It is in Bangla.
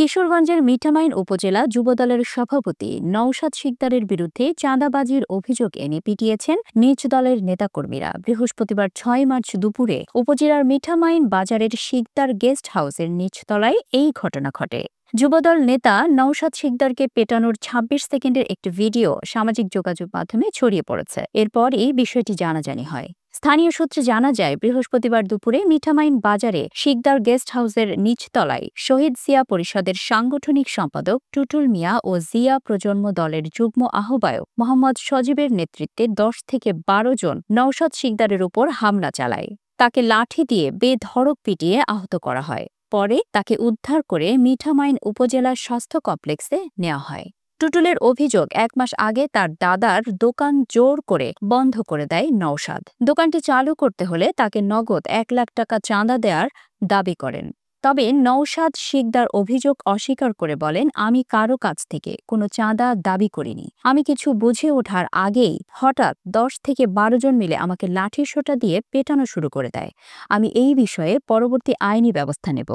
কিশোরগঞ্জের মিঠামাইন উপজেলা যুবদলের সভাপতি নওশাদ শিকদারের বিরুদ্ধে চাঁদাবাজির অভিযোগ এনে পিটিয়েছেন নিজ দলের নেতাকর্মীরা। বৃহস্পতিবার ৬ মার্চ দুপুরে উপজেলার মিঠামাইন বাজারের শিকদার গেস্ট হাউসের নিচতলায় এই ঘটনা ঘটে। যুবদল নেতা নওশাদ শিকদারকে পেটানোর ২৬ সেকেন্ডের একটি ভিডিও সামাজিক যোগাযোগ মাধ্যমে ছড়িয়ে পড়েছে। এরপরই বিষয়টি জানাজানি হয়। স্থানীয় সূত্রে জানা যায়, বৃহস্পতিবার দুপুরে মিঠামাইন বাজারে শিকদার গেস্ট হাউসের নিচতলায় শহীদ জিয়া পরিষদের সাংগঠনিক সম্পাদক টুটুল মিয়া ও জিয়া প্রজন্ম দলের যুগ্ম আহ্বায়ক মোহাম্মদ সজীবের নেতৃত্বে ১০ থেকে ১২ জন নওশাদ শিকদারের উপর হামলা চালায়। তাকে লাঠি দিয়ে বেধড়ক পিটিয়ে আহত করা হয়। পরে তাকে উদ্ধার করে মিঠামাইন উপজেলা স্বাস্থ্য কমপ্লেক্সে নেওয়া হয়। টুটুলের অভিযোগ, ১ মাস আগে তার দাদার দোকান জোর করে বন্ধ করে দেয় নওশাদ। দোকানটি চালু করতে হলে তাকে নগদ ১ লাখ টাকা চাঁদা দেওয়ার দাবি করেন। তবে নওশাদ শিকদার অভিযোগ অস্বীকার করে বলেন, আমি কারো কাছ থেকে কোনো চাঁদা দাবি করিনি। আমি কিছু বুঝে ওঠার আগেই হঠাৎ ১০ থেকে ১২ জন মিলে আমাকে লাঠিসোঁটা দিয়ে পেটানো শুরু করে দেয়। আমি এই বিষয়ে পরবর্তী আইনি ব্যবস্থা নেব।